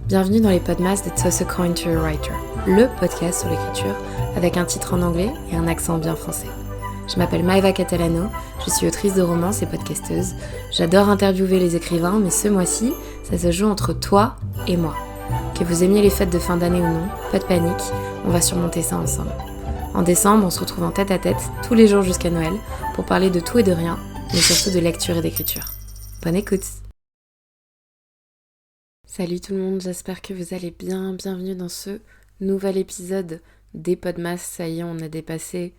Bienvenue dans les podcasts de Toss a Coin to a Writer, le podcast sur l'écriture avec un titre en anglais et un accent bien français. Je m'appelle Maeva Catalano, je suis autrice de romans et podcasteuse. J'adore interviewer les écrivains, mais ce mois-ci, ça se joue entre toi et moi. Que vous aimiez les fêtes de fin d'année ou non, pas de panique, on va surmonter ça ensemble. En décembre, on se retrouve en tête à tête, tous les jours jusqu'à Noël, pour parler de tout et de rien, mais surtout de lecture et d'écriture. Bonne écoute! Salut tout le monde, j'espère que vous allez bien. Bienvenue dans ce nouvel épisode des Podmas. Ça y est, on a dépassé,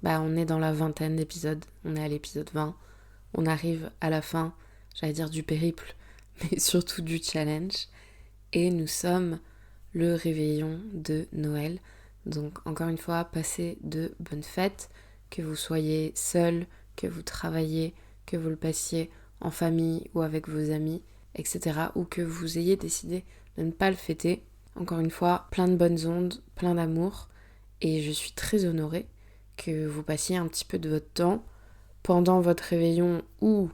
on est dans la 20aine d'épisodes. On est à l'épisode 20. On arrive à la fin, j'allais dire du périple, mais surtout du challenge. Et nous sommes le réveillon de Noël. Donc encore une fois, passez de bonnes fêtes, que vous soyez seul, que vous travaillez, que vous le passiez en famille ou avec vos amis, etc. ou que vous ayez décidé de ne pas le fêter. Encore une fois, plein de bonnes ondes, plein d'amour, et je suis très honorée que vous passiez un petit peu de votre temps pendant votre réveillon ou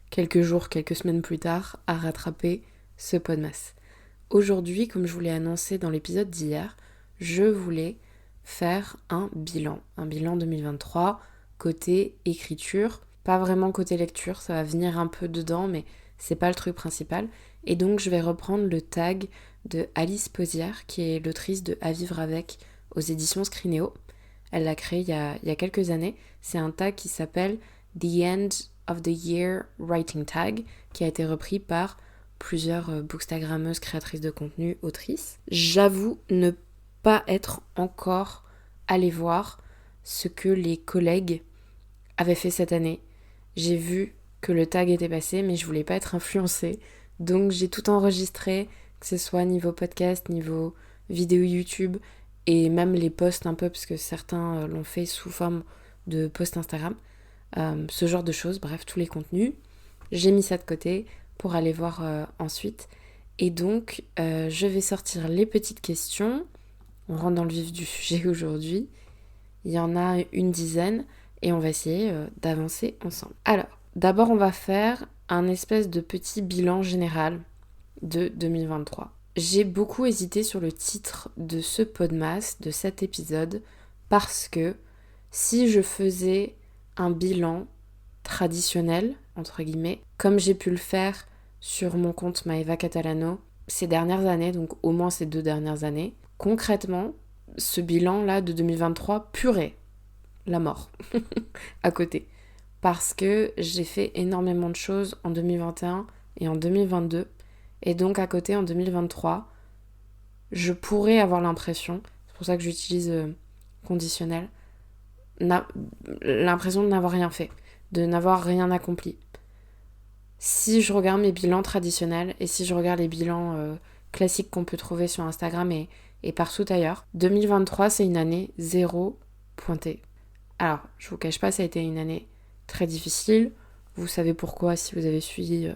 quelques jours, quelques semaines plus tard à rattraper ce Podmas. Aujourd'hui, comme je vous l'ai annoncé dans l'épisode d'hier, je voulais faire un bilan 2023 côté écriture, pas vraiment côté lecture, ça va venir un peu dedans, mais c'est pas le truc principal. Et donc je vais reprendre le tag de Alice Posière, qui est l'autrice de À vivre avec aux éditions Scrinéo. Elle l'a créé il y a quelques années. C'est un tag qui s'appelle The End of the Year Writing Tag, qui a été repris par plusieurs bookstagrammeuses, créatrices de contenu, autrices. J'avoue ne pas être encore allée voir ce que les collègues avaient fait cette année. J'ai vu que le tag était passé, mais je voulais pas être influencée. Donc j'ai tout enregistré, que ce soit niveau podcast, niveau vidéo YouTube, et même les posts un peu, parce que certains l'ont fait sous forme de posts Instagram. Ce genre de choses, bref, tous les contenus. J'ai mis ça de côté pour aller voir ensuite. Et donc, je vais sortir les petites questions. On rentre dans le vif du sujet aujourd'hui. Il y en a une dizaine, et on va essayer d'avancer ensemble. Alors, d'abord, on va faire un espèce de petit bilan général de 2023. J'ai beaucoup hésité sur le titre de ce Podmas, de cet épisode, parce que si je faisais un bilan traditionnel, entre guillemets, comme j'ai pu le faire sur mon compte Maeva Catalano ces dernières années, donc au moins ces 2 dernières années, concrètement, ce bilan-là de 2023 purait la mort à côté. Parce que j'ai fait énormément de choses en 2021 et en 2022. Et donc à côté, en 2023, je pourrais avoir l'impression, c'est pour ça que j'utilise conditionnel, l'impression de n'avoir rien fait, de n'avoir rien accompli. Si je regarde mes bilans traditionnels et si je regarde les bilans classiques qu'on peut trouver sur Instagram et partout ailleurs, 2023 c'est une année 0 pointée. Alors, je vous cache pas, ça a été une année très difficile. Vous savez pourquoi si vous avez suivi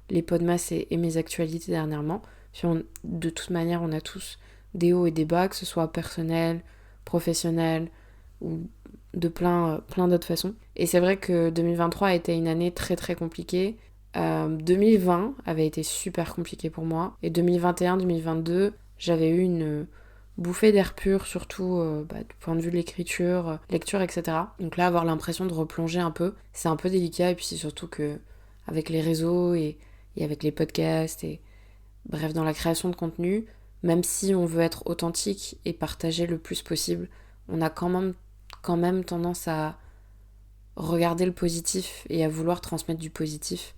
les Podmas et mes actualités dernièrement. Puis de toute manière, on a tous des hauts et des bas, que ce soit personnel, professionnel ou de plein d'autres façons. Et c'est vrai que 2023 a été une année très très compliquée. 2020 avait été super compliqué pour moi. Et 2021-2022, j'avais eu une bouffée d'air pur, surtout du point de vue de l'écriture, lecture, etc. Donc là, avoir l'impression de replonger un peu, c'est un peu délicat. Et puis c'est surtout que avec les réseaux et avec les podcasts et bref, dans la création de contenu, même si on veut être authentique et partager le plus possible, on a quand même tendance à regarder le positif et à vouloir transmettre du positif.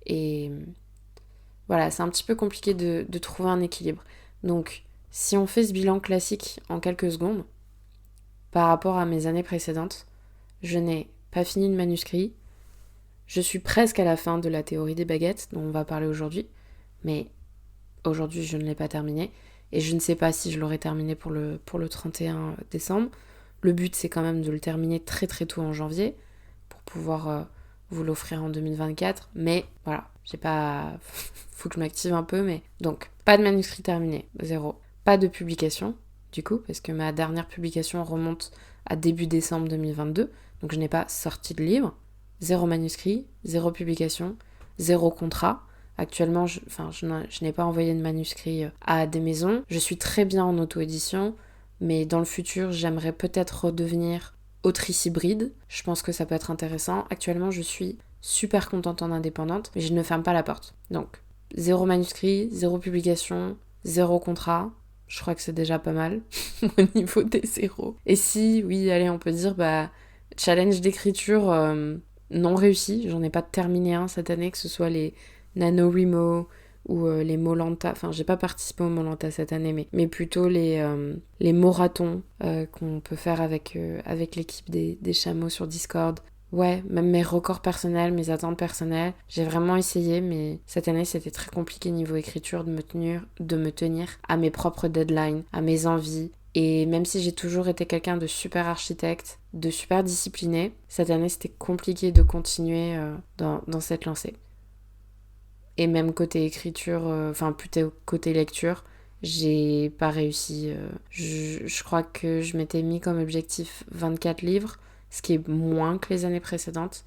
Et voilà, c'est un petit peu compliqué de trouver un équilibre. Donc, si on fait ce bilan classique en quelques secondes, par rapport à mes années précédentes, je n'ai pas fini le manuscrit. Je suis presque à la fin de la théorie des baguettes, dont on va parler aujourd'hui. Mais aujourd'hui, je ne l'ai pas terminé. Et je ne sais pas si je l'aurai terminé pour le 31 décembre. Le but, c'est quand même de le terminer très très tôt en janvier, pour pouvoir vous l'offrir en 2024. Mais voilà, j'ai pas... faut que je m'active un peu, mais... Donc, pas de manuscrit terminé, 0. Pas de publication, du coup, parce que ma dernière publication remonte à début décembre 2022. Donc je n'ai pas sorti de livre. 0 manuscrit, 0 publication, 0 contrat. Actuellement, je n'ai pas envoyé de manuscrit à des maisons. Je suis très bien en auto-édition, mais dans le futur, j'aimerais peut-être redevenir autrice hybride. Je pense que ça peut être intéressant. Actuellement, je suis super contente en indépendante, mais je ne ferme pas la porte. Donc, 0 manuscrit, 0 publication, 0 contrat. Je crois que c'est déjà pas mal au niveau des zéros. Et si, oui, allez, on peut dire, challenge d'écriture non réussi. J'en ai pas terminé un cette année, que ce soit les NaNoWriMo ou les Molanta. Enfin, j'ai pas participé au Molanta cette année, mais plutôt les Moratons qu'on peut faire avec l'équipe des chameaux sur Discord. Ouais, même mes records personnels, mes attentes personnelles. J'ai vraiment essayé, mais cette année, c'était très compliqué niveau écriture de me tenir à mes propres deadlines, à mes envies. Et même si j'ai toujours été quelqu'un de super architecte, de super discipliné, cette année, c'était compliqué de continuer dans cette lancée. Et même côté écriture, plutôt côté lecture, j'ai pas réussi. Je crois que je m'étais mis comme objectif 24 livres, ce qui est moins que les années précédentes.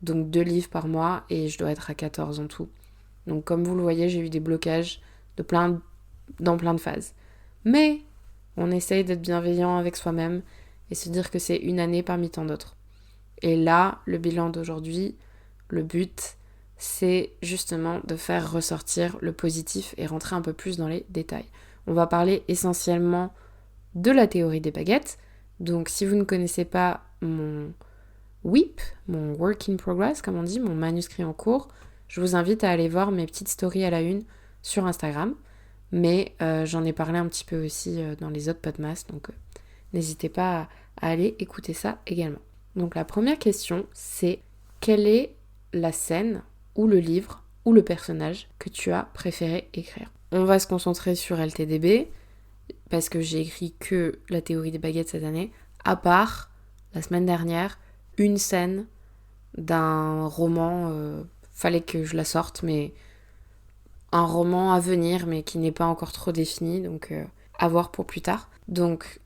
Donc 2 livres par mois et je dois être à 14 en tout. Donc comme vous le voyez, j'ai eu des blocages dans plein de phases. Mais on essaye d'être bienveillant avec soi-même et se dire que c'est une année parmi tant d'autres. Et là, le bilan d'aujourd'hui, le but, c'est justement de faire ressortir le positif et rentrer un peu plus dans les détails. On va parler essentiellement de la théorie des baguettes. Donc si vous ne connaissez pas mon WIP, mon Work in Progress, comme on dit, mon manuscrit en cours, je vous invite à aller voir mes petites stories à la une sur Instagram. Mais j'en ai parlé un petit peu aussi dans les autres podcasts, donc n'hésitez pas à aller écouter ça également. Donc la première question, c'est quelle est la scène ou le livre ou le personnage que tu as préféré écrire? On va se concentrer sur LTDB, parce que j'ai écrit que la théorie des baguettes cette année, à part, la semaine dernière, une scène d'un roman, fallait que je la sorte, mais un roman à venir, mais qui n'est pas encore trop défini, donc à voir pour plus tard. Donc,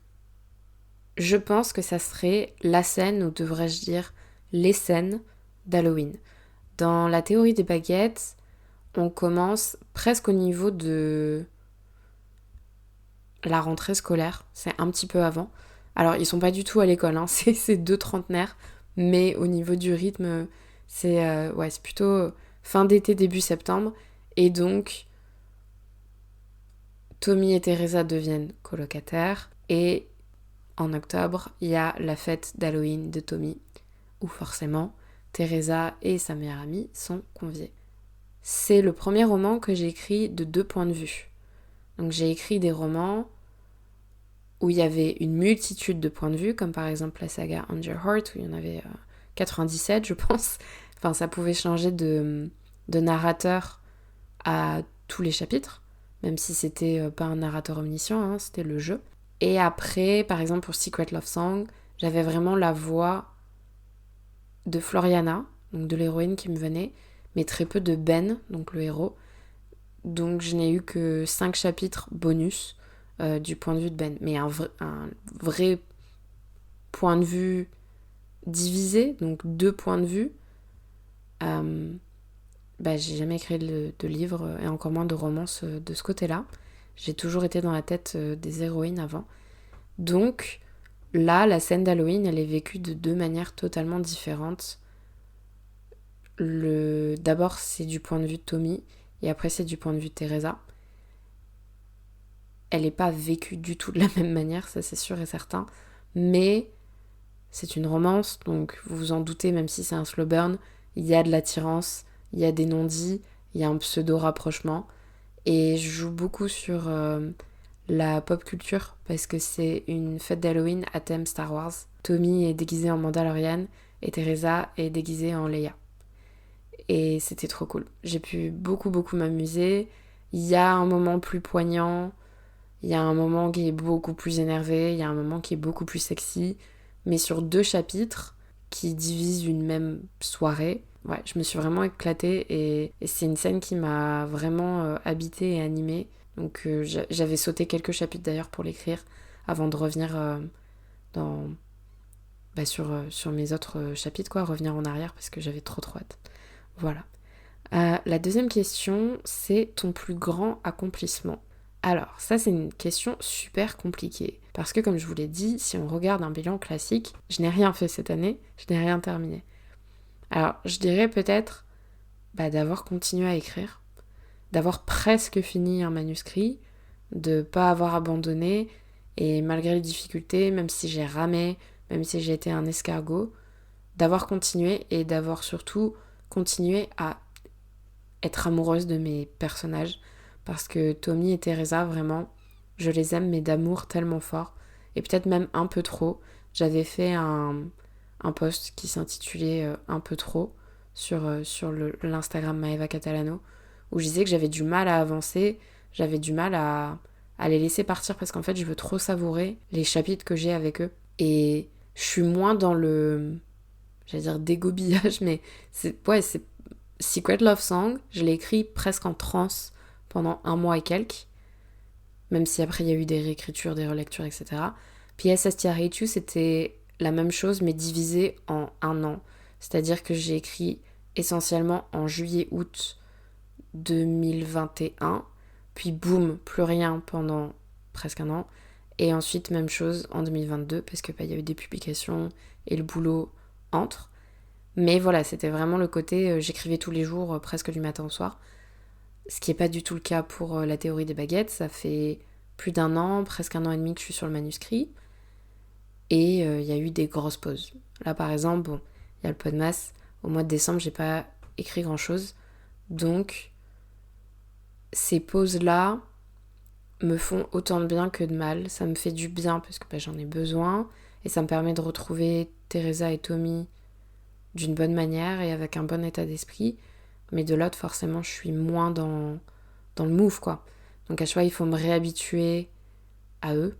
je pense que ça serait la scène, ou devrais-je dire les scènes d'Halloween. Dans la théorie des baguettes, on commence presque au niveau de la rentrée scolaire, c'est un petit peu avant. Alors, ils sont pas du tout à l'école, hein. C'est 2 trentenaires, mais au niveau du rythme, c'est plutôt fin d'été, début septembre. Et donc, Tommy et Teresa deviennent colocataires. Et en octobre, il y a la fête d'Halloween de Tommy, où forcément, Teresa et sa meilleure amie sont conviées. C'est le premier roman que j'ai écrit de 2 points de vue. Donc j'ai écrit des romans où il y avait une multitude de points de vue, comme par exemple la saga Angel Heart, où il y en avait 97, je pense. Enfin, ça pouvait changer de narrateur à tous les chapitres, même si c'était pas un narrateur omniscient, hein, c'était le jeu. Et après, par exemple pour Secret Love Song, j'avais vraiment la voix de Floriana, donc de l'héroïne qui me venait, mais très peu de Ben, donc le héros. Donc je n'ai eu que 5 chapitres bonus du point de vue de Ben. Mais un vrai point de vue divisé, donc 2 points de vue, j'ai jamais écrit de livre et encore moins de romance de ce côté-là. J'ai toujours été dans la tête des héroïnes avant. Donc là, la scène d'Halloween, elle est vécue de 2 manières totalement différentes. D'abord, c'est du point de vue de Tommy, et après, c'est du point de vue de Teresa. Elle n'est pas vécue du tout de la même manière, ça c'est sûr et certain. Mais c'est une romance, donc vous vous en doutez, même si c'est un slow burn, il y a de l'attirance, il y a des non-dits, il y a un pseudo-rapprochement. Et je joue beaucoup sur la pop culture, parce que c'est une fête d'Halloween à thème Star Wars. Tommy est déguisé en Mandalorian, et Teresa est déguisée en Leia. Et c'était trop cool. J'ai pu beaucoup m'amuser. Il y a un moment plus poignant, il y a un moment qui est beaucoup plus énervé, il y a un moment qui est beaucoup plus sexy, mais sur 2 chapitres qui divisent une même soirée. Ouais, je me suis vraiment éclatée et c'est une scène qui m'a vraiment habitée et animée. Donc j'avais sauté quelques chapitres d'ailleurs pour l'écrire avant de revenir sur mes autres chapitres, revenir en arrière parce que j'avais trop hâte. Voilà. La deuxième question, c'est ton plus grand accomplissement. Alors, ça c'est une question super compliquée. Parce que comme je vous l'ai dit, si on regarde un bilan classique, je n'ai rien fait cette année, je n'ai rien terminé. Alors, je dirais peut-être d'avoir continué à écrire, d'avoir presque fini un manuscrit, de pas avoir abandonné, et malgré les difficultés, même si j'ai ramé, même si j'ai été un escargot, d'avoir continué et d'avoir surtout continué à être amoureuse de mes personnages, parce que Tommy et Teresa, vraiment, je les aime, mais d'amour tellement fort, et peut-être même un peu trop. J'avais fait un post qui s'intitulait Un peu trop sur l'Instagram Maeva Catalano, où je disais que j'avais du mal à avancer, j'avais du mal à les laisser partir, parce qu'en fait, je veux trop savourer les chapitres que j'ai avec eux. Et je suis moins dans le, j'allais dire dégobillage, mais c'est Secret Love Song, je l'ai écrit presque en transe pendant 1 mois et quelques, même si après il y a eu des réécritures, des relectures, etc. P.S. I Still Hate You, c'était la même chose, mais divisé en 1 an. C'est-à-dire que j'ai écrit essentiellement en juillet-août 2021, puis boum, plus rien pendant presque 1 an. Et ensuite, même chose en 2022, parce que il y a eu des publications et le boulot entre. Mais voilà, c'était vraiment le côté, j'écrivais tous les jours, presque du matin au soir. Ce qui n'est pas du tout le cas pour la théorie des baguettes. Ça fait plus d'1 an, presque 1 an et demi que je suis sur le manuscrit. Et il y a eu des grosses pauses. Là, par exemple, bon, il y a le Podmas. Au mois de décembre, j'ai pas écrit grand-chose. Donc, ces pauses-là me font autant de bien que de mal. Ça me fait du bien parce que j'en ai besoin. Et ça me permet de retrouver Teresa et Tommy d'une bonne manière et avec un bon état d'esprit. Mais de l'autre, forcément, je suis moins dans le move, quoi. Donc à chaque fois, il faut me réhabituer à eux,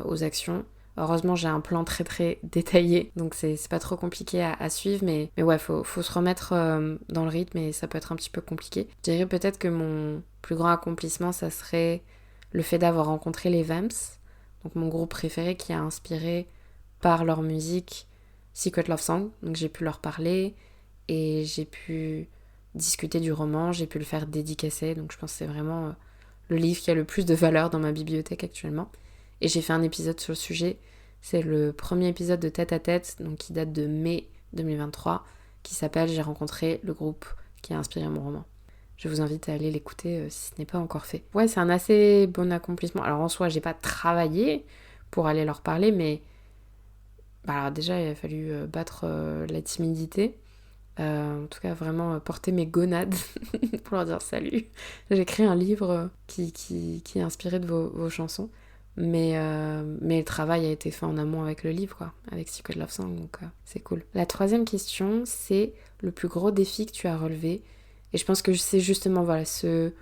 aux actions. Heureusement, j'ai un plan très très détaillé, donc c'est pas trop compliqué à suivre, mais ouais, faut se remettre dans le rythme et ça peut être un petit peu compliqué. Je dirais peut-être que mon plus grand accomplissement, ça serait le fait d'avoir rencontré les Vamps, donc mon groupe préféré qui a inspiré par leur musique Secret Love Song, donc j'ai pu leur parler et j'ai pu discuter du roman, j'ai pu le faire dédicacer, donc je pense que c'est vraiment le livre qui a le plus de valeur dans ma bibliothèque actuellement. Et j'ai fait un épisode sur le sujet, c'est le premier épisode de Tête à Tête, donc qui date de mai 2023, qui s'appelle J'ai rencontré le groupe qui a inspiré mon roman. Je vous invite à aller l'écouter si ce n'est pas encore fait. Ouais, c'est un assez bon accomplissement. Alors en soi, j'ai pas travaillé pour aller leur parler, mais alors déjà, il a fallu battre la timidité. En tout cas, vraiment porter mes gonades pour leur dire salut. J'ai écrit un livre qui est inspiré de vos chansons. Mais le travail a été fait en amont avec le livre, quoi, avec Secret Love Song, donc c'est cool. La troisième question, c'est le plus gros défi que tu as relevé. Et je pense que c'est justement voilà, ce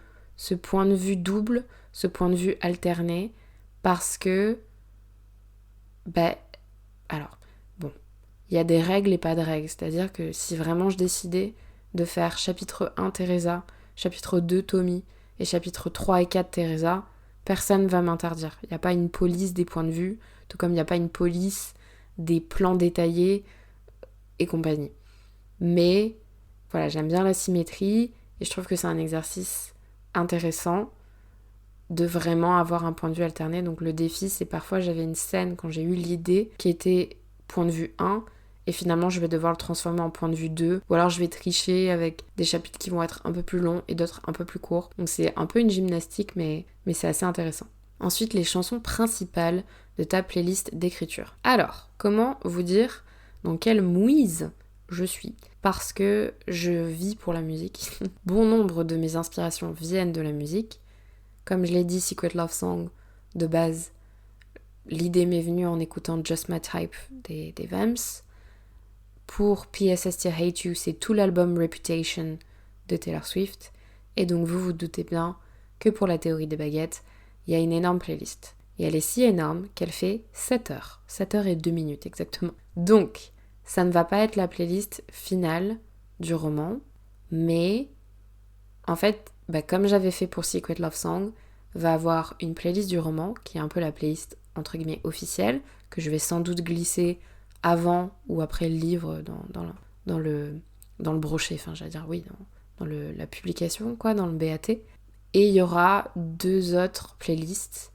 point de vue double, ce point de vue alterné, parce que, alors, bon, il y a des règles et pas de règles. C'est-à-dire que si vraiment je décidais de faire chapitre 1 Teresa, chapitre 2 Tommy et chapitre 3 et 4 Teresa, personne ne va m'interdire. Il n'y a pas une police des points de vue, tout comme il n'y a pas une police des plans détaillés et compagnie. Mais voilà, j'aime bien la symétrie et je trouve que c'est un exercice intéressant de vraiment avoir un point de vue alterné. Donc le défi, c'est parfois j'avais une scène quand j'ai eu l'idée qui était point de vue 1 et finalement je vais devoir le transformer en point de vue 2 ou alors je vais tricher avec des chapitres qui vont être un peu plus longs et d'autres un peu plus courts. Donc c'est un peu une gymnastique mais c'est assez intéressant. Ensuite, les chansons principales de ta playlist d'écriture. Alors, comment vous dire dans quelle mouise je suis? Parce que je vis pour la musique. Bon nombre de mes inspirations viennent de la musique. Comme je l'ai dit, Secret Love Song, de base, l'idée m'est venue en écoutant Just My Type des Vamps. Pour P.S. I Still Hate You, c'est tout l'album Reputation de Taylor Swift. Et donc vous vous doutez bien que pour la théorie des baguettes, il y a une énorme playlist. Et elle est si énorme qu'elle fait 7 heures. 7 heures et 2 minutes exactement. Donc, ça ne va pas être la playlist finale du roman, mais en fait, comme j'avais fait pour Secret Love Song, va avoir une playlist du roman, qui est un peu la playlist entre guillemets officielle, que je vais sans doute glisser avant ou après le livre dans le brochet, enfin j'allais dire oui, la publication, quoi, dans le BAT. Et il y aura 2 autres playlists,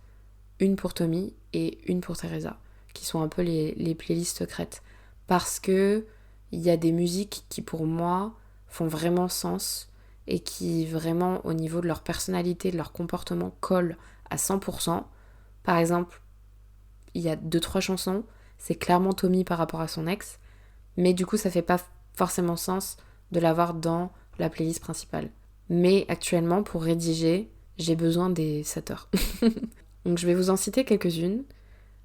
une pour Tommy et une pour Teresa, qui sont un peu les playlists secrètes. Parce que il y a des musiques qui, pour moi, font vraiment sens et qui, vraiment, au niveau de leur personnalité, de leur comportement, collent à 100%. Par exemple, il y a 2-3 chansons, c'est clairement Tommy par rapport à son ex, mais du coup, ça fait pas forcément sens de l'avoir dans la playlist principale. Mais actuellement, pour rédiger, j'ai besoin des 7 heures. Donc je vais vous en citer quelques-unes,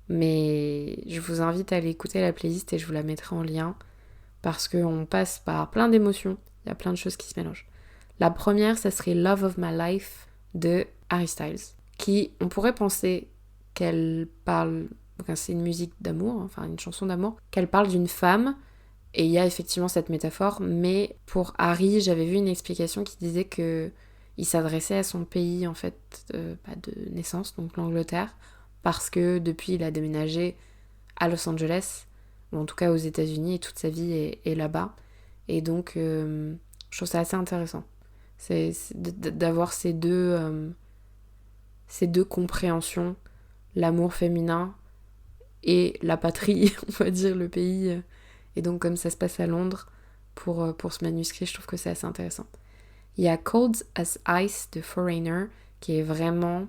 mais je vous invite à aller écouter la playlist et je vous la mettrai en lien parce qu'on passe par plein d'émotions, il y a plein de choses qui se mélangent. La première, ça serait Love of My Life de Harry Styles, qui, on pourrait penser qu'elle parle, enfin, c'est une musique d'amour, enfin une chanson d'amour, qu'elle parle d'une femme, et il y a effectivement cette métaphore, mais pour Harry, j'avais vu une explication qui disait que il s'adressait à son pays en fait de naissance, donc l'Angleterre, parce que depuis il a déménagé à Los Angeles, ou en tout cas aux États-Unis, et toute sa vie est là-bas. Et donc je trouve ça assez intéressant. C'est d'avoir ces deux compréhensions, l'amour féminin et la patrie, on va dire, le pays. Et donc comme ça se passe à Londres pour ce manuscrit, je trouve que c'est assez intéressant. Il y a Cold as Ice de Foreigner, qui est vraiment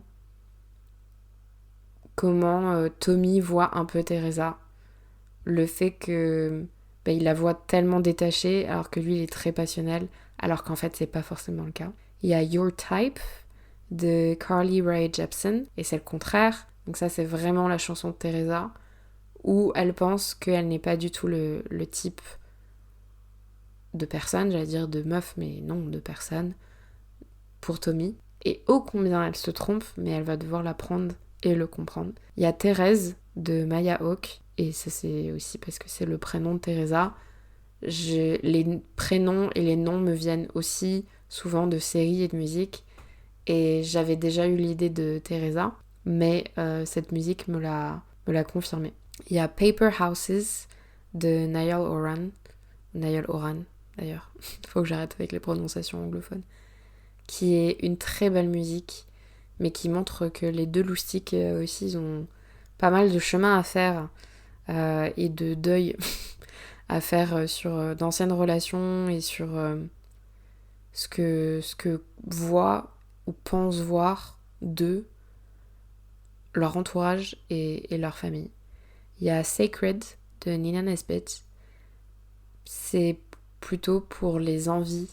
comment Tommy voit un peu Teresa. Le fait que il la voit tellement détachée, alors que lui, il est très passionnel, alors qu'en fait, c'est pas forcément le cas. Il y a Your Type de Carly Rae Jepsen, et c'est le contraire. Donc ça, c'est vraiment la chanson de Teresa, où elle pense qu'elle n'est pas du tout le type de personne, j'allais dire de meuf, mais non, de personne, pour Tommy. Et ô combien elle se trompe, mais elle va devoir l'apprendre et le comprendre. Il y a Thérèse de Maya Hawke, et ça c'est aussi parce que c'est le prénom de Teresa. Les prénoms et les noms me viennent aussi souvent de séries et de musique, et j'avais déjà eu l'idée de Teresa, mais cette musique me l'a confirmé. Il y a Paper Houses de Niall Horan d'ailleurs, faut que j'arrête avec les prononciations anglophones, qui est une très belle musique, mais qui montre que les deux loustiques aussi ils ont pas mal de chemin à faire et de deuil à faire sur d'anciennes relations et sur ce que voient ou pensent voir d'eux, leur entourage et leur famille. Il y a Sacred de Nina Nesbitt. C'est plutôt pour les envies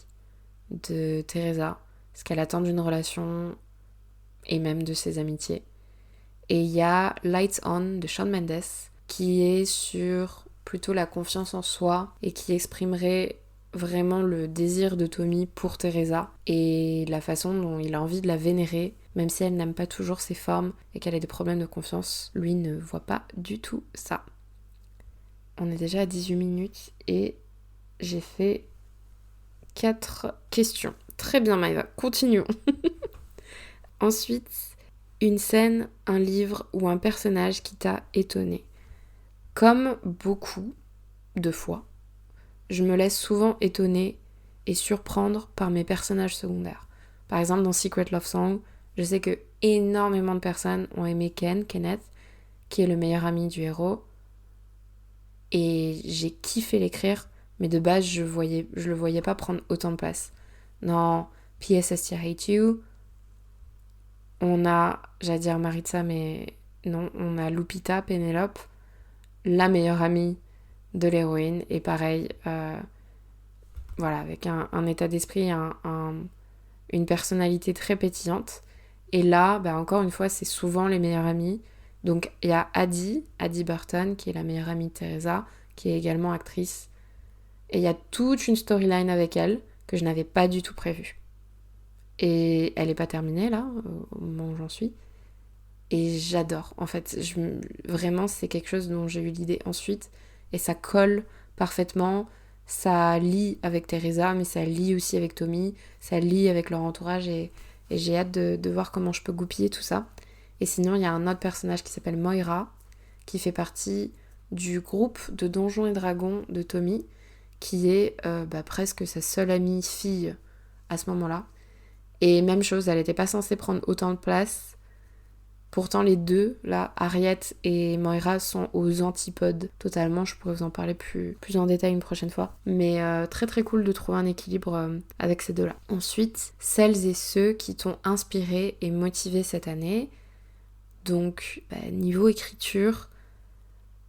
de Teresa, ce qu'elle attend d'une relation et même de ses amitiés. Et il y a Lights On de Shawn Mendes, qui est sur plutôt la confiance en soi et qui exprimerait vraiment le désir de Tommy pour Teresa et la façon dont il a envie de la vénérer, même si elle n'aime pas toujours ses formes et qu'elle a des problèmes de confiance. Lui ne voit pas du tout ça. On est déjà à 18 minutes et j'ai fait 4 questions. Très bien Maïva, continuons. Ensuite, une scène, un livre ou un personnage qui t'a étonné. Comme beaucoup de fois, je me laisse souvent étonner et surprendre par mes personnages secondaires. Par exemple, dans Secret Love Song, je sais que énormément de personnes ont aimé Kenneth, qui est le meilleur ami du héros. Et j'ai kiffé l'écrire, mais de base, je le voyais pas prendre autant de place. Dans P.S. I Still Hate You, on a, j'allais dire Maritza, mais non, on a Lupita, Penelope, la meilleure amie de l'héroïne, et pareil, voilà, avec un état d'esprit, une personnalité très pétillante. Et là, encore une fois, c'est souvent les meilleurs amis. Donc il y a Addie Burton, qui est la meilleure amie de Teresa, qui est également actrice. Et il y a toute une storyline avec elle que je n'avais pas du tout prévue. Et elle n'est pas terminée là, au moment où j'en suis. Et j'adore. En fait, vraiment, c'est quelque chose dont j'ai eu l'idée ensuite. Et ça colle parfaitement. Ça lie avec Teresa, mais ça lie aussi avec Tommy. Ça lie avec leur entourage. Et j'ai hâte de voir comment je peux goupiller tout ça. Et sinon, il y a un autre personnage qui s'appelle Moira, qui fait partie du groupe de Donjons et Dragons de Tommy, qui est presque sa seule amie fille à ce moment-là. Et même chose, elle n'était pas censée prendre autant de place. Pourtant les deux, là, Harriet et Moira, sont aux antipodes totalement. Je pourrais vous en parler plus en détail une prochaine fois. Mais très très cool de trouver un équilibre avec ces deux-là. Ensuite, celles et ceux qui t'ont inspiré et motivé cette année. Donc, niveau écriture,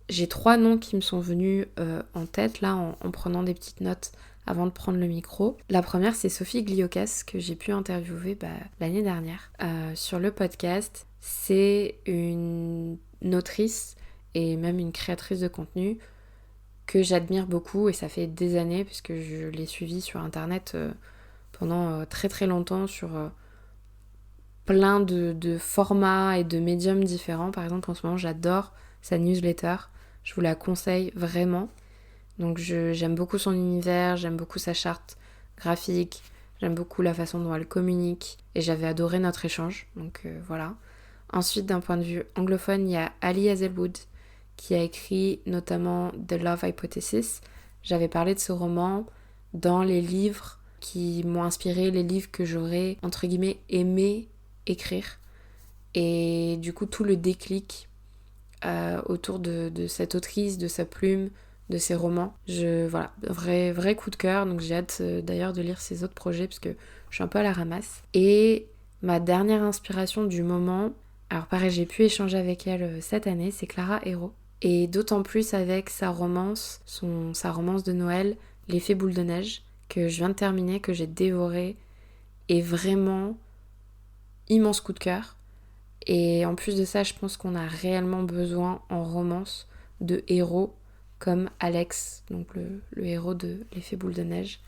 j'ai 3 noms qui me sont venus en tête là en prenant des petites notes avant de prendre le micro. La première, c'est Sophie Gliocas, que j'ai pu interviewer l'année dernière sur le podcast. C'est une autrice et même une créatrice de contenu que j'admire beaucoup, et ça fait des années puisque je l'ai suivie sur internet pendant très très longtemps sur plein de formats et de médiums différents. Par exemple, en ce moment, j'adore sa newsletter. Je vous la conseille vraiment. Donc j'aime beaucoup son univers, j'aime beaucoup sa charte graphique, j'aime beaucoup la façon dont elle communique, et j'avais adoré notre échange, donc voilà. Ensuite, d'un point de vue anglophone, il y a Ali Hazelwood qui a écrit notamment The Love Hypothesis. J'avais parlé de ce roman dans les livres qui m'ont inspiré, les livres que j'aurais entre guillemets aimé écrire. Et du coup, tout le déclic autour de cette autrice, de sa plume, de ses romans. Voilà, vrai coup de cœur, donc j'ai hâte d'ailleurs de lire ses autres projets parce que je suis un peu à la ramasse. Et ma dernière inspiration du moment, alors pareil, j'ai pu échanger avec elle cette année, c'est Clara Hérault. Et d'autant plus avec sa romance de Noël, L'effet boule de neige, que je viens de terminer, que j'ai dévoré, et vraiment immense coup de cœur. Et en plus de ça, je pense qu'on a réellement besoin en romance de héros comme Alex, donc le héros de L'effet boule de neige,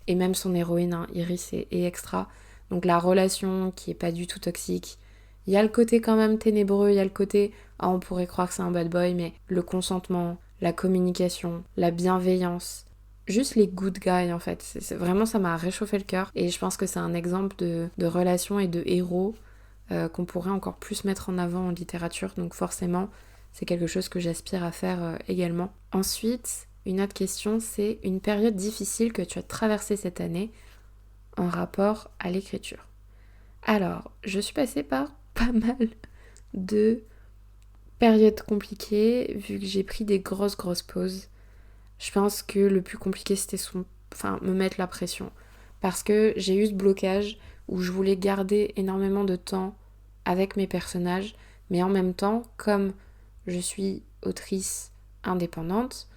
et même son héroïne, Iris et Extra. Donc la relation qui est pas du tout toxique. Il y a le côté quand même ténébreux, il y a le côté on pourrait croire que c'est un bad boy, mais le consentement, la communication, la bienveillance, juste les good guys en fait. Vraiment, ça m'a réchauffé le cœur, et je pense que c'est un exemple de relation et de héros qu'on pourrait encore plus mettre en avant en littérature, donc forcément c'est quelque chose que j'aspire à faire également. Ensuite, une autre question, c'est une période difficile que tu as traversée cette année en rapport à l'écriture. Alors, je suis passée par pas mal de périodes compliquées, vu que j'ai pris des grosses pauses. Je pense que le plus compliqué, c'était me mettre la pression. Parce que j'ai eu ce blocage où je voulais garder énormément de temps avec mes personnages, mais en même temps, comme je suis autrice indépendante,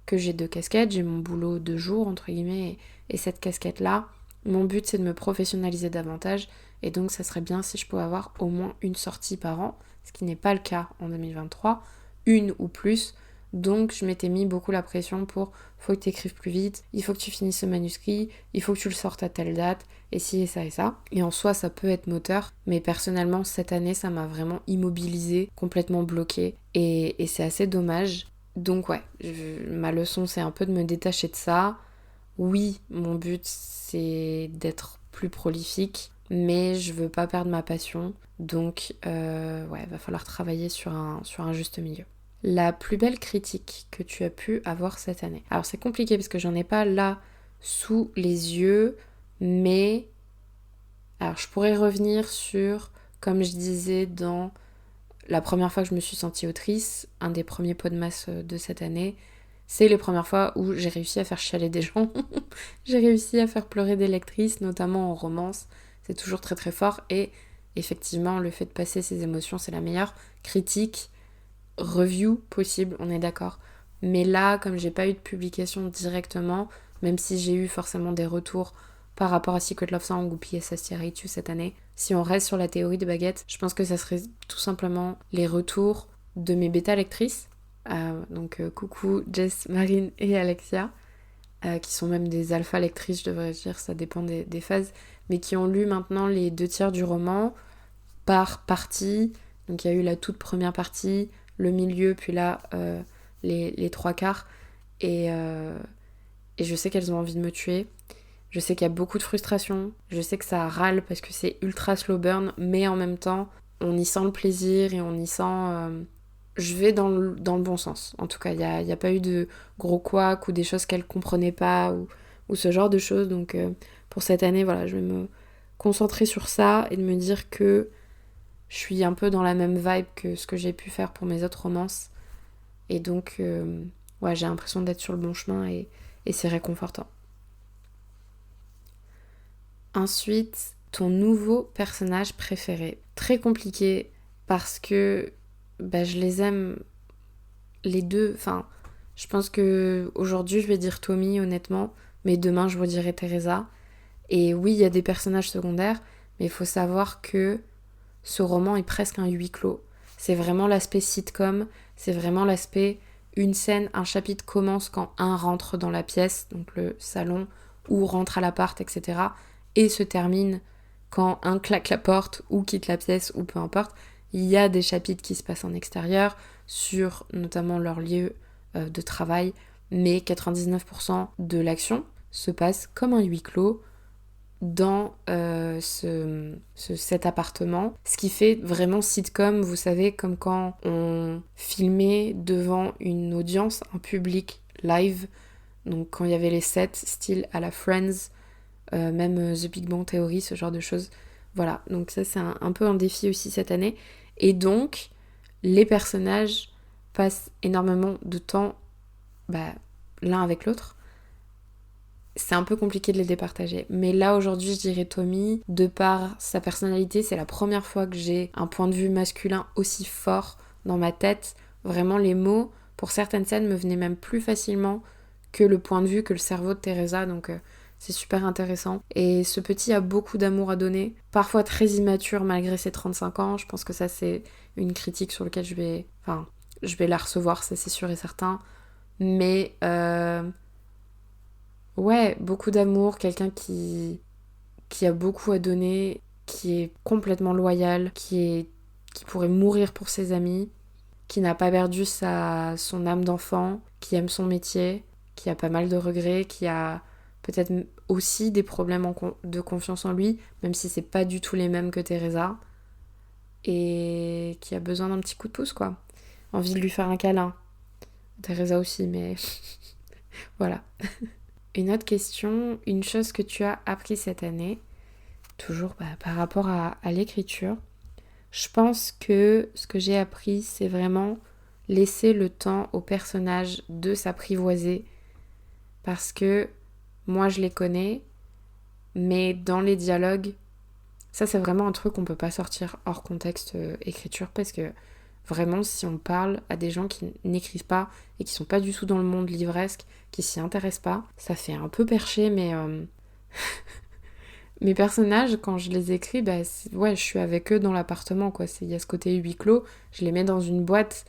que j'ai 2 casquettes, j'ai mon boulot de jour, entre guillemets, et cette casquette-là, mon but c'est de me professionnaliser davantage, et donc ça serait bien si je pouvais avoir au moins une sortie par an, ce qui n'est pas le cas en 2023, une ou plus. Donc je m'étais mis beaucoup la pression pour faut que tu écrives plus vite, il faut que tu finisses ce manuscrit, il faut que tu le sortes à telle date, et ci et ça et ça. Et en soi ça peut être moteur, mais personnellement cette année ça m'a vraiment immobilisée, complètement bloquée, et c'est assez dommage. Donc ouais, ma leçon c'est un peu de me détacher de ça. Oui, mon but c'est d'être plus prolifique, mais je veux pas perdre ma passion, donc va falloir travailler sur un juste milieu. La plus belle critique que tu as pu avoir cette année. Alors c'est compliqué parce que j'en ai pas là sous les yeux, mais alors je pourrais revenir sur, comme je disais dans la première fois que je me suis sentie autrice, un des premiers podmas de cette année, c'est les premières fois où j'ai réussi à faire chialer des gens. J'ai réussi à faire pleurer des lectrices, notamment en romance. C'est toujours très très fort, et effectivement le fait de passer ses émotions c'est la meilleure critique review possible, on est d'accord. Mais là, comme j'ai pas eu de publication directement, même si j'ai eu forcément des retours par rapport à Secret Love Song ou PSS-2 cette année, si on reste sur la théorie des baguettes, je pense que ça serait tout simplement les retours de mes bêta lectrices. Donc coucou Jess, Marine et Alexia, qui sont même des alpha lectrices, je devrais dire, ça dépend des phases, mais qui ont lu maintenant les 2/3 du roman par partie. Donc il y a eu la toute première partie, le milieu, puis là les 3/4, et je sais qu'elles ont envie de me tuer. Je sais qu'il y a beaucoup de frustration, je sais que ça râle parce que c'est ultra slow burn, mais en même temps on y sent le plaisir et on y sent je vais dans le bon sens. En tout cas, il n'y a pas eu de gros couacs ou des choses qu'elles comprenaient pas ou ce genre de choses, donc pour cette année, voilà, je vais me concentrer sur ça et de me dire que je suis un peu dans la même vibe que ce que j'ai pu faire pour mes autres romances. Et donc, ouais, j'ai l'impression d'être sur le bon chemin et c'est réconfortant. Ensuite, ton nouveau personnage préféré. Très compliqué parce que je les aime les deux. Enfin, je pense que aujourd'hui je vais dire Tommy honnêtement, mais demain je vous dirai Teresa. Et oui, il y a des personnages secondaires, mais il faut savoir que ce roman est presque un huis clos. C'est vraiment l'aspect sitcom, c'est vraiment l'aspect une scène, un chapitre commence quand un rentre dans la pièce, donc le salon, ou rentre à l'appart, etc. et se termine quand un claque la porte ou quitte la pièce ou peu importe. Il y a des chapitres qui se passent en extérieur, sur notamment leur lieu de travail, mais 99% de l'action se passe comme un huis clos dans cet appartement, ce qui fait vraiment sitcom, vous savez, comme quand on filmait devant une audience, un public live, donc quand il y avait les sets style à la Friends, même The Big Bang Theory, ce genre de choses. Voilà, donc ça c'est un peu un défi aussi cette année. Et donc, les personnages passent énormément de temps l'un avec l'autre. C'est un peu compliqué de les départager. Mais là, aujourd'hui, je dirais Tommy, de par sa personnalité, c'est la première fois que j'ai un point de vue masculin aussi fort dans ma tête. Vraiment, les mots, pour certaines scènes, me venaient même plus facilement que le point de vue, que le cerveau de Teresa. Donc, c'est super intéressant. Et ce petit a beaucoup d'amour à donner. Parfois très immature malgré ses 35 ans. Je pense que ça, c'est une critique sur laquelle je vais la recevoir, ça c'est sûr et certain. Mais... ouais, beaucoup d'amour, quelqu'un qui a beaucoup à donner, qui est complètement loyal, qui pourrait mourir pour ses amis, qui n'a pas perdu son âme d'enfant, qui aime son métier, qui a pas mal de regrets, qui a peut-être aussi des problèmes de confiance en lui, même si c'est pas du tout les mêmes que Teresa, et qui a besoin d'un petit coup de pouce, quoi. Envie de lui faire un câlin. Teresa aussi, mais voilà. Une autre question, une chose que tu as appris cette année, toujours par rapport à l'écriture. Je pense que ce que j'ai appris, c'est vraiment laisser le temps au personnage de s'apprivoiser. Parce que moi, je les connais, mais dans les dialogues, ça c'est vraiment un truc qu'on peut pas sortir hors contexte écriture, parce que vraiment, si on parle à des gens qui n'écrivent pas et qui sont pas du tout dans le monde livresque, qui s'y intéressent pas, ça fait un peu perché, mais mes personnages, quand je les écris, je suis avec eux dans l'appartement, quoi. Il y a ce côté huis clos, je les mets dans une boîte,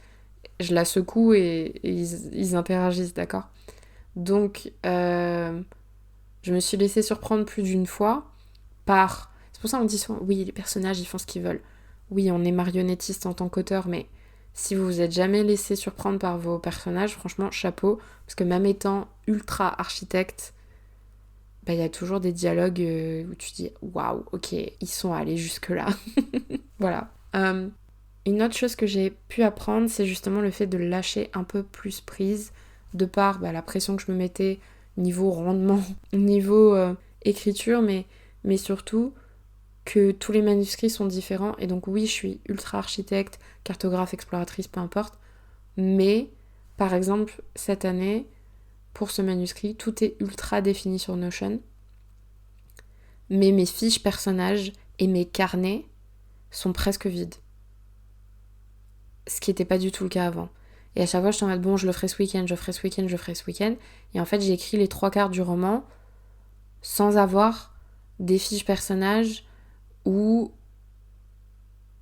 je la secoue et ils interagissent, d'accord. Donc, je me suis laissée surprendre plus d'une fois par... C'est pour ça qu'on dit souvent, oui, les personnages, ils font ce qu'ils veulent. Oui, on est marionnettiste en tant qu'auteur, mais si vous vous êtes jamais laissé surprendre par vos personnages, franchement, chapeau. Parce que même étant ultra architecte, il y a toujours des dialogues où tu dis, waouh, ok, ils sont allés jusque-là. Voilà. Une autre chose que j'ai pu apprendre, c'est justement le fait de lâcher un peu plus prise, de par la pression que je me mettais niveau rendement, niveau écriture, mais surtout que tous les manuscrits sont différents. Et donc oui, je suis ultra architecte, cartographe, exploratrice, peu importe. Mais, par exemple, cette année, pour ce manuscrit, tout est ultra défini sur Notion. Mais mes fiches personnages et mes carnets sont presque vides. Ce qui n'était pas du tout le cas avant. Et à chaque fois, je suis en mode, bon, je le ferai ce week-end, je ferai ce week-end, je ferai ce week-end. Et en fait, j'ai écrit les 3/4 du roman sans avoir des fiches personnages ou,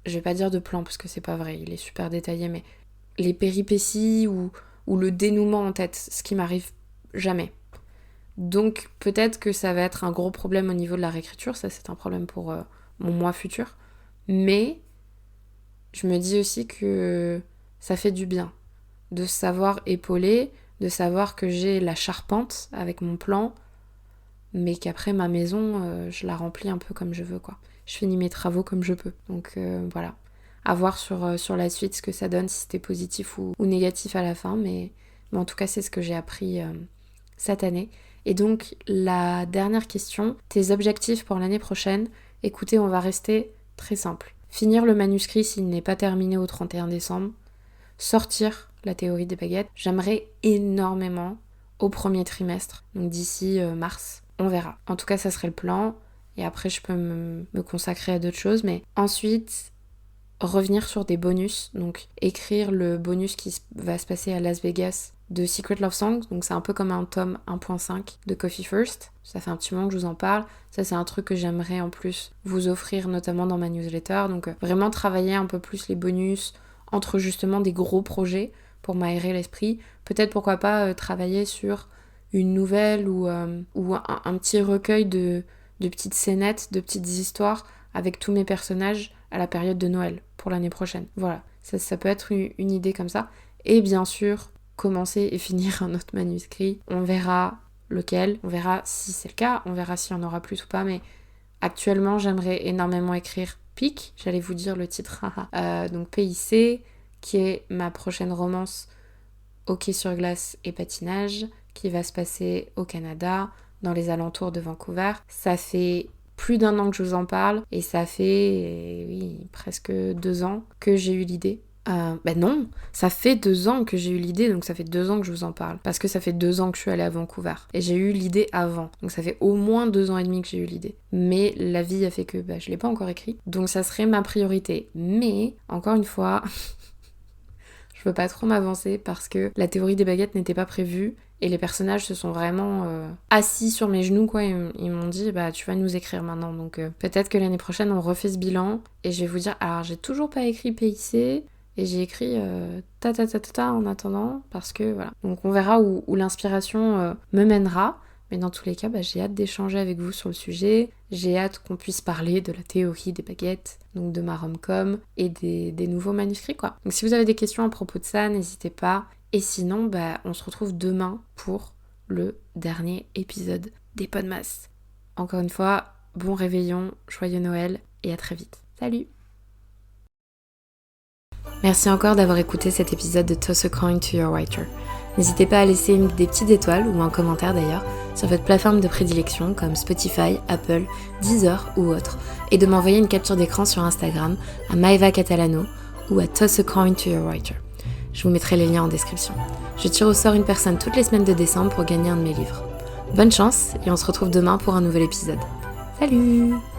je vais pas dire de plan parce que c'est pas vrai, il est super détaillé, mais les péripéties ou le dénouement en tête, ce qui m'arrive jamais. Donc peut-être que ça va être un gros problème au niveau de la réécriture, ça c'est un problème pour mon moi futur, mais je me dis aussi que ça fait du bien de savoir épauler, de savoir que j'ai la charpente avec mon plan, mais qu'après ma maison, je la remplis un peu comme je veux, quoi. Je finis mes travaux comme je peux. Donc voilà. À voir sur la suite ce que ça donne, si c'était positif ou négatif à la fin, mais en tout cas c'est ce que j'ai appris cette année. Et donc la dernière question, tes objectifs pour l'année prochaine, écoutez, on va rester très simple. Finir le manuscrit s'il n'est pas terminé au 31 décembre, sortir la théorie des baguettes. J'aimerais énormément au premier trimestre, donc d'ici mars, on verra. En tout cas, ça serait le plan, et après je peux me consacrer à d'autres choses, mais ensuite revenir sur des bonus, donc écrire le bonus qui va se passer à Las Vegas de Secret Love Songs, donc c'est un peu comme un tome 1.5 de Coffee First, ça fait un petit moment que je vous en parle, ça c'est un truc que j'aimerais en plus vous offrir notamment dans ma newsletter, donc vraiment travailler un peu plus les bonus entre justement des gros projets pour m'aérer l'esprit, peut-être pourquoi pas travailler sur une nouvelle ou un petit recueil de petites scénettes, de petites histoires avec tous mes personnages à la période de Noël pour l'année prochaine. Voilà, ça peut être une idée comme ça. Et bien sûr, commencer et finir un autre manuscrit. On verra lequel, on verra si c'est le cas, on verra s'il y en aura plus ou pas, mais actuellement, j'aimerais énormément écrire PIC, j'allais vous dire le titre, donc PIC, qui est ma prochaine romance hockey sur glace et patinage, qui va se passer au Canada, dans les alentours de Vancouver. Ça fait plus d'1 an que je vous en parle, et ça fait, presque 2 ans que j'ai eu l'idée. Non, ça fait 2 ans que j'ai eu l'idée, donc ça fait 2 ans que je vous en parle. Parce que ça fait 2 ans que je suis allée à Vancouver. Et j'ai eu l'idée avant. Donc ça fait au moins 2 ans et demi que j'ai eu l'idée. Mais la vie a fait que je l'ai pas encore écrit. Donc ça serait ma priorité. Mais, encore une fois, je veux pas trop m'avancer parce que la théorie des baguettes n'était pas prévue. Et les personnages se sont vraiment assis sur mes genoux, quoi. Ils m'ont dit, tu vas nous écrire maintenant. Donc peut-être que l'année prochaine, on refait ce bilan. Et je vais vous dire, alors j'ai toujours pas écrit PIC. Et j'ai écrit en attendant, parce que voilà. Donc on verra où l'inspiration me mènera. Mais dans tous les cas, j'ai hâte d'échanger avec vous sur le sujet. J'ai hâte qu'on puisse parler de la théorie des baguettes, donc de ma rom-com et des nouveaux manuscrits, quoi. Donc si vous avez des questions à propos de ça, n'hésitez pas. Et sinon, on se retrouve demain pour le dernier épisode des Podmas. Encore une fois, bon réveillon, joyeux Noël et à très vite. Salut! Merci encore d'avoir écouté cet épisode de Toss a Coin to Your Writer. N'hésitez pas à laisser des petites étoiles ou un commentaire d'ailleurs sur votre plateforme de prédilection comme Spotify, Apple, Deezer ou autre, et de m'envoyer une capture d'écran sur Instagram à Maeva Catalano ou à Toss a Coin to Your Writer. Je vous mettrai les liens en description. Je tire au sort une personne toutes les semaines de décembre pour gagner un de mes livres. Bonne chance et on se retrouve demain pour un nouvel épisode. Salut!